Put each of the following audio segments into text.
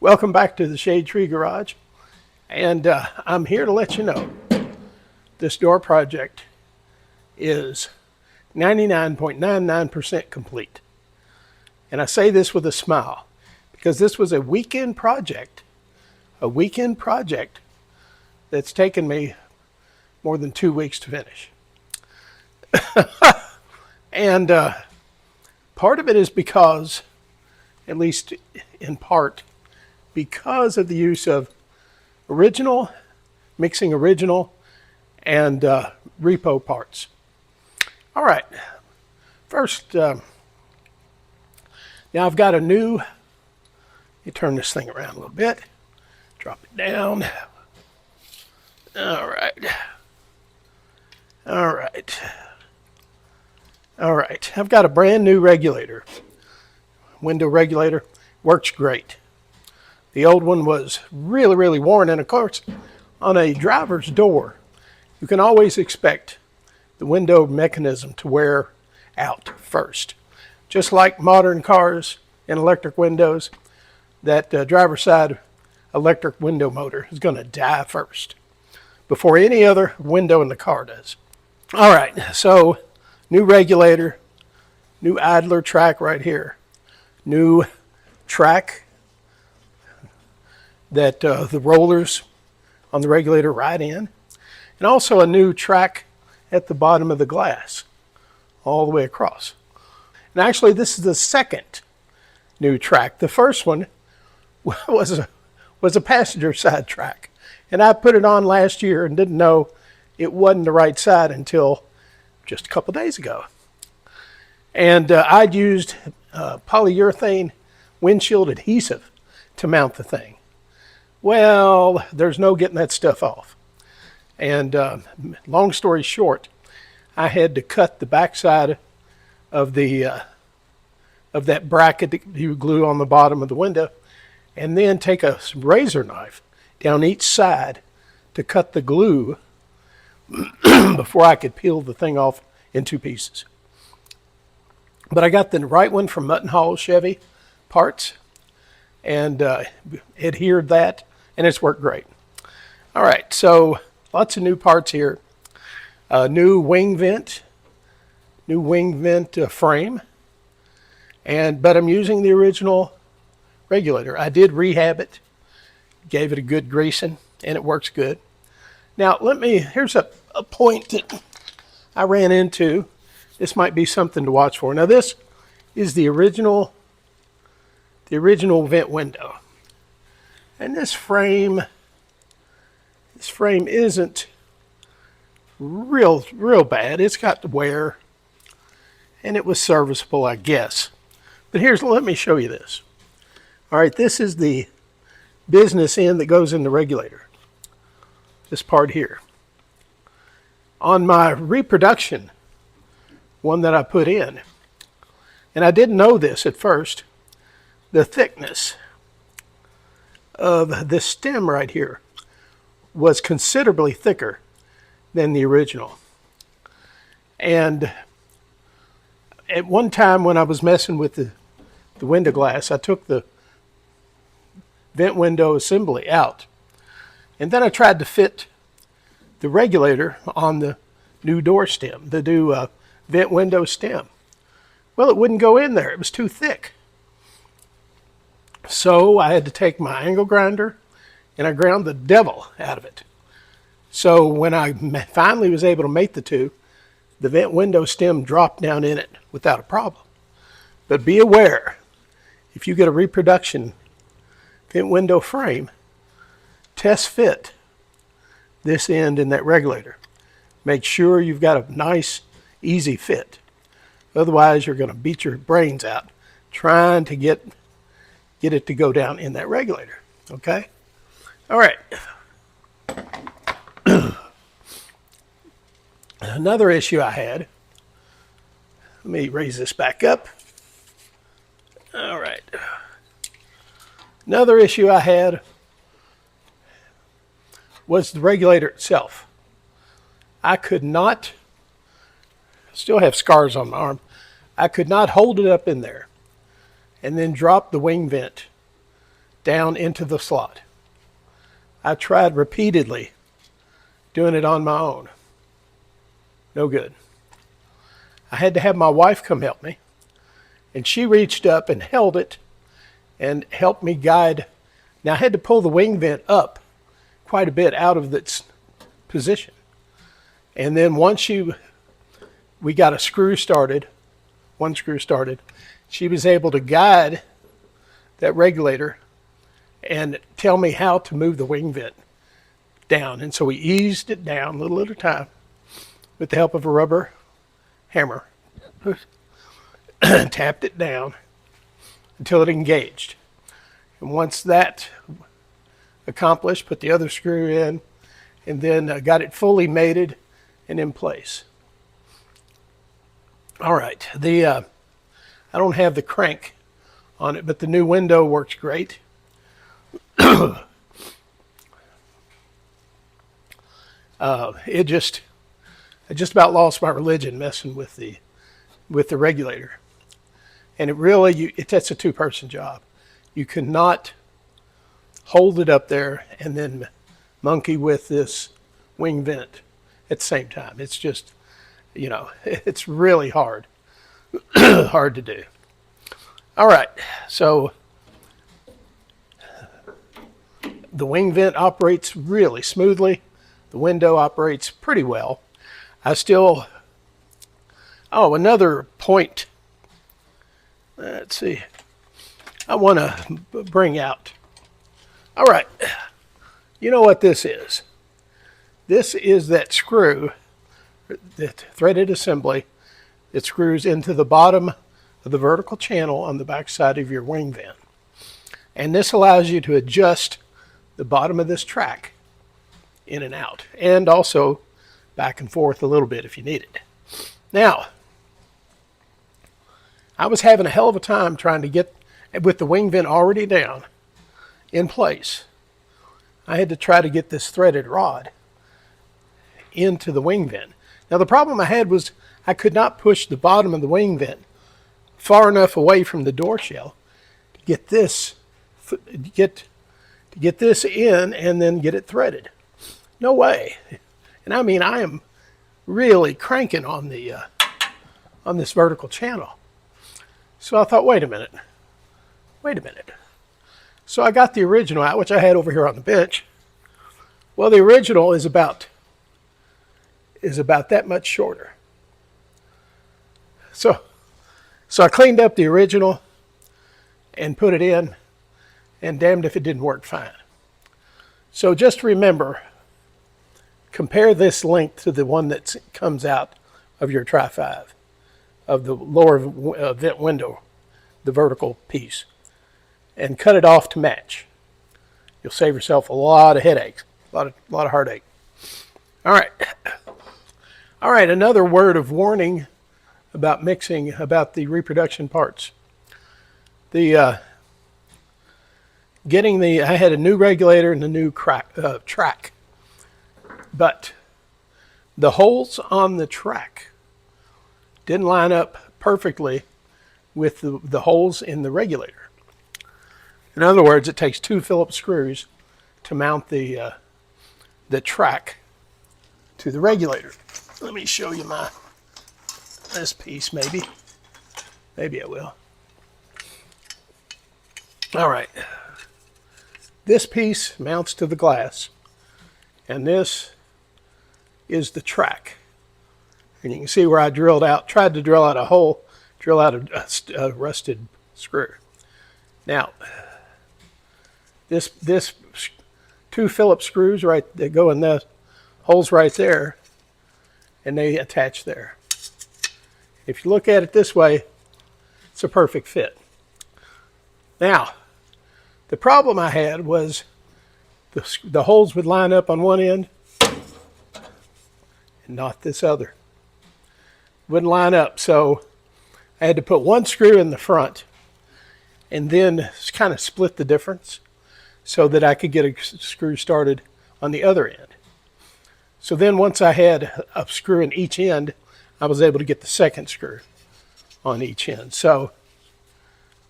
Welcome back to the Shade Tree Garage, and I'm here to let you know this door project is 99.99% complete. And I say this with a smile because this was a weekend project that's taken me more than 2 weeks to finish. And part of it is because, at least in part, because of the use of mixing original and repo parts. All right, first, now I've got a new, let me turn this thing around a little bit, drop it down. All right. I've got a brand new regulator, window regulator, works great. The old one was really worn, and of course, on a driver's door, you can always expect the window mechanism to wear out first. Just like modern cars and electric windows, that driver's side electric window motor is going to die first before any other window in the car does. All right, so new regulator, new idler track right here, new track that the rollers on the regulator ride in, and also a new track at the bottom of the glass all the way across. And actually, this is the second new track. The first one was a passenger side track, and I put it on last year and didn't know it wasn't the right side until just a couple days ago. And I'd used polyurethane windshield adhesive to mount the thing. Well, there's no getting that stuff off. And long story short, I had to cut the backside of of that bracket that you glue on the bottom of the window, and then take a razor knife down each side to cut the glue before I could peel the thing off in two pieces. But I got the right one from Mutton Hall Chevy Parts and adhered that, and it's worked great. All right, so lots of new parts here. New wing vent frame, but I'm using the original regulator. I did rehab it, gave it a good greasing, and it works good. Now here's a point that I ran into. This might be something to watch for. Now this is the original vent window. And this frame isn't real bad. It's got the wear, and it was serviceable, I guess. But let me show you this. All right, this is the business end that goes in the regulator. This part here. On my reproduction, one that I put in, and I didn't know this at first, the thickness of this stem right here was considerably thicker than the original. And at one time when I was messing with the window glass, I took the vent window assembly out, and then I tried to fit the regulator on the new door stem, the new vent window stem. Well, it wouldn't go in there. It was too thick. So I had to take my angle grinder and I ground the devil out of it. So when I finally was able to mate the two, the vent window stem dropped down in it without a problem. But be aware, if you get a reproduction vent window frame, test fit this end in that regulator. Make sure you've got a nice, easy fit. Otherwise, you're going to beat your brains out trying to get it to go down in that regulator. Okay? All right. Another issue I had, let me raise this back up. All right. Another issue I had was the regulator itself. I could not, still have scars on my arm, I could not hold it up in there and then drop the wing vent down into the slot. I tried repeatedly doing it on my own. No good. I had to have my wife come help me, and she reached up and held it and helped me guide. Now I had to pull the wing vent up quite a bit out of its position. And then once we got a screw started, one screw started, she was able to guide that regulator and tell me how to move the wing vent down. And so we eased it down little at a time with the help of a rubber hammer. Tapped it down until it engaged. And once that accomplished, put the other screw in, and then got it fully mated and in place. All right, I don't have the crank on it, but the new window works great. I just about lost my religion messing with the regulator. And it really, that's a two-person job. You cannot hold it up there and then monkey with this wing vent at the same time. It's just, it's really hard, hard to do. All right, so the wing vent operates really smoothly. The window operates pretty well. Another point. Let's see. I want to bring out. All right. You know what this is? This is that screw, that threaded assembly that screws into the bottom of the vertical channel on the back side of your wing vent. And this allows you to adjust the bottom of this track in and out, and also back and forth a little bit if you need it. Now, I was having a hell of a time trying to get, with the wing vent already down in place, I had to try to get this threaded rod into the wing vent. Now the problem I had was I could not push the bottom of the wing vent far enough away from the door shell to get this in and then get it threaded. No way. And I mean, I am really cranking on the on this vertical channel. So I thought, wait a minute. So I got the original out, which I had over here on the bench. Well, the original is about that much shorter. So I cleaned up the original and put it in, and damned if it didn't work fine. So just remember, compare this length to the one that comes out of your Tri-5, of the lower vent window, the vertical piece, and cut it off to match. You'll save yourself a lot of headaches, a lot of heartache. All right, another word of warning about mixing, about the reproduction parts. I had a new regulator and a new track, but the holes on the track didn't line up perfectly with the holes in the regulator. In other words, it takes 2 Phillips screws to mount the track to the regulator. Let me show you this piece, maybe. Maybe I will. All right. This piece mounts to the glass, and this is the track. And you can see where I tried to drill out a hole, drill out a rusted screw. Now, this 2 Phillips screws that go in the holes right there, and they attach there. If you look at it this way, it's a perfect fit. Now, the problem I had was the holes would line up on one end and not this other. Wouldn't line up, so I had to put one screw in the front and then kind of split the difference so that I could get a screw started on the other end. So then once I had a screw in each end, I was able to get the second screw on each end. So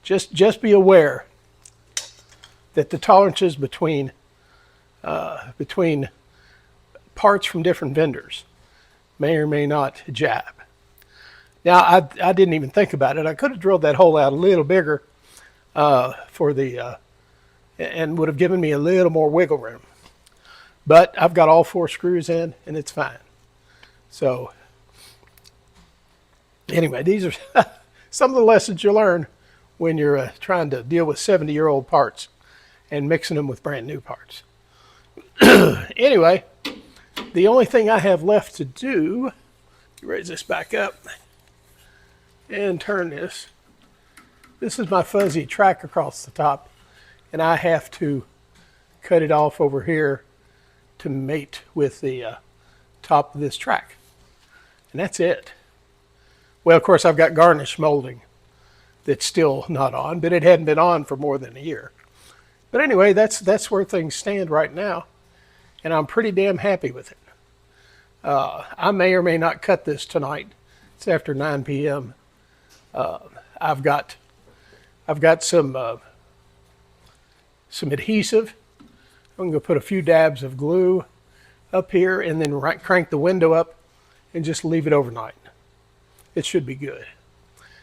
just be aware that the tolerances between between parts from different vendors may or may not jibe. Now, I didn't even think about it. I could have drilled that hole out a little bigger for the and would have given me a little more wiggle room. But I've got all 4 screws in, and it's fine. So anyway, these are some of the lessons you learn when you're trying to deal with 70-year-old parts and mixing them with brand new parts. Anyway, the only thing I have left to do, raise this back up and turn this. This is my fuzzy track across the top, and I have to cut it off over here to mate with the top of this track. And that's it. Well, of course, I've got garnish molding that's still not on, but it hadn't been on for more than a year. But anyway, that's where things stand right now, and I'm pretty damn happy with it. I may or may not cut this tonight. It's after 9 p.m. I've got some adhesive. I'm going to put a few dabs of glue up here and then crank the window up and just leave it overnight. It should be good.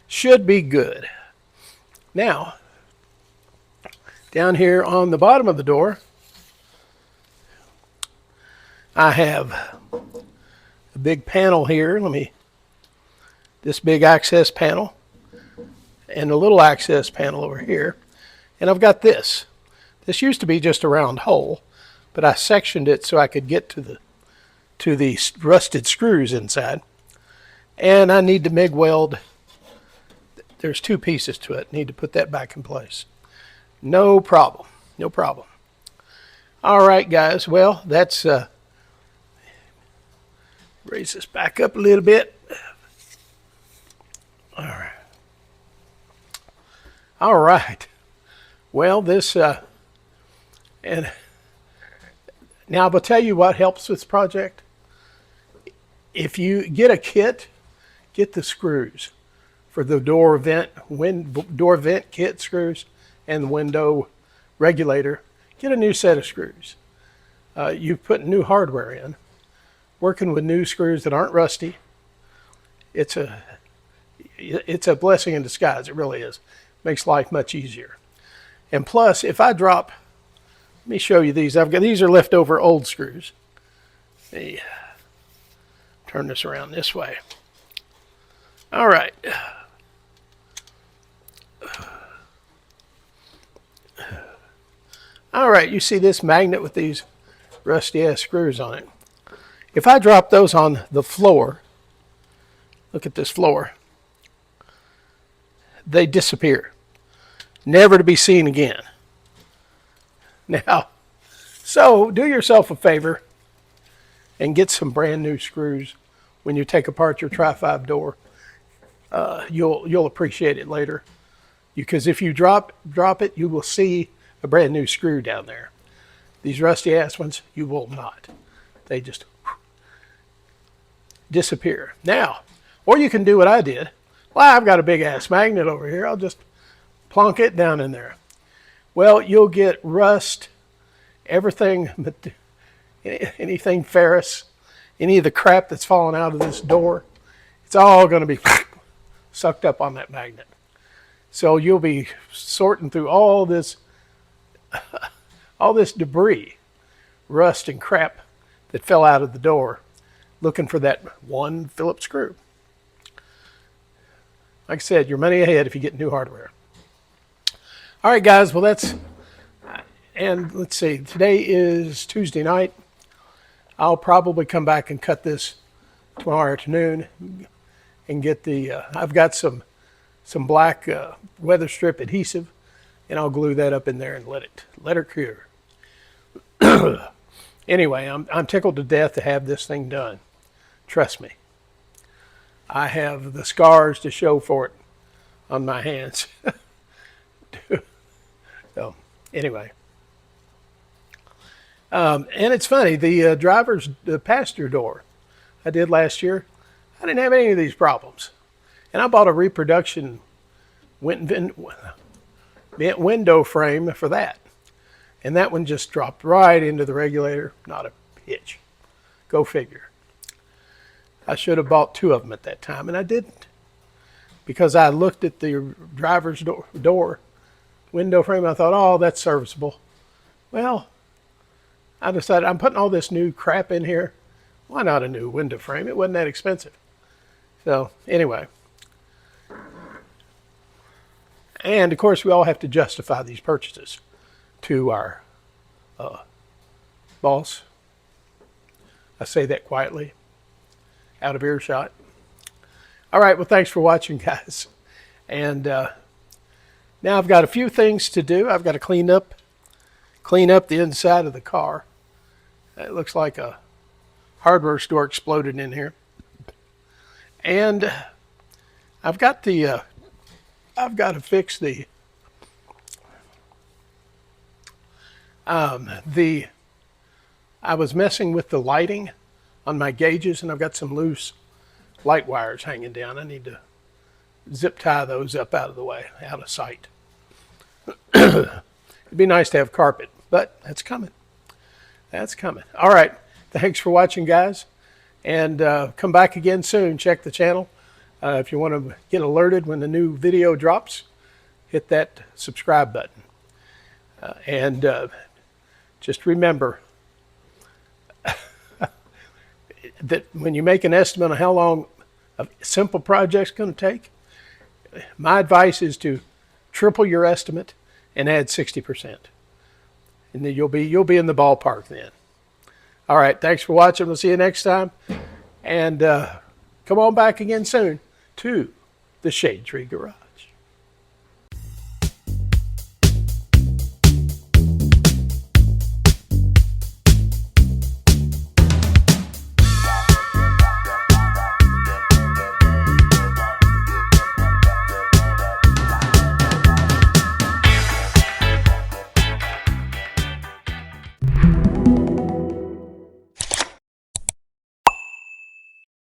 Should be good. Now, down here on the bottom of the door, I have a big panel here. This big access panel and a little access panel over here. And I've got this. This used to be just a round hole, but I sectioned it so I could get to the rusted screws inside. And I need to MIG weld. There's 2 pieces to it. Need to put that back in place. No problem. No problem. All right, guys. Well, that's raise this back up a little bit. All right. All right. Well, this and now I'll tell you what helps this project. If you get a kit, get the screws for the door vent kit screws and the window regulator. Get a new set of screws. You put new hardware in. Working with new screws that aren't rusty, it's a blessing in disguise. It really is. Makes life much easier. And plus, if I drop, let me show you these. These are leftover old screws. Let me turn this around this way. All right. All right, you see this magnet with these rusty ass screws on it. If I drop those on the floor, look at this floor, they disappear, never to be seen again. Now, so do yourself a favor and get some brand new screws when you take apart your Tri-5 door. You'll appreciate it later, because if you drop it, you will see a brand new screw down there. These rusty ass ones, you will not. They just disappear. Now, or you can do what I did. Well, I've got a big ass magnet over here. I'll just plonk it down in there. Well, you'll get rust, everything, anything ferrous, any of the crap that's fallen out of this door. It's all going to be sucked up on that magnet. So you'll be sorting through all this debris, rust and crap that fell out of the door, looking for that one Phillips screw. Like I said, you're money ahead if you get new hardware. All right, guys. Well, and let's see. Today is Tuesday night. I'll probably come back and cut this tomorrow afternoon and get I've got some black weather strip adhesive, and I'll glue that up in there and let it cure. Anyway, I'm tickled to death to have this thing done. Trust me. I have the scars to show for it on my hands. So, anyway. And it's funny, the passenger door I did last year, I didn't have any of these problems. And I bought a reproduction window frame for that. And that one just dropped right into the regulator, not a hitch. Go figure. I should have bought 2 of them at that time, and I didn't. Because I looked at the driver's door window frame, I thought, oh, that's serviceable. Well, I decided I'm putting all this new crap in here. Why not a new window frame? It wasn't that expensive. So anyway. And of course, we all have to justify these purchases to our boss. I say that quietly, out of earshot. All right, well, thanks for watching, guys. And now I've got a few things to do. I've got to clean up the inside of the car. It looks like a hardware store exploded in here. And I've got to fix I was messing with the lighting on my gauges, and I've got some loose light wires hanging down. I need to zip tie those up out of the way, out of sight. It'd be nice to have carpet, but that's coming. That's coming. All right. Thanks for watching, guys. And come back again soon. Check the channel. If you want to get alerted when the new video drops, hit that subscribe button. And just remember that when you make an estimate on how long a simple project's going to take, my advice is to triple your estimate and add 60%. And then you'll be in the ballpark then. All right, thanks for watching. We'll see you next time. And come on back again soon to the Shade Tree Garage.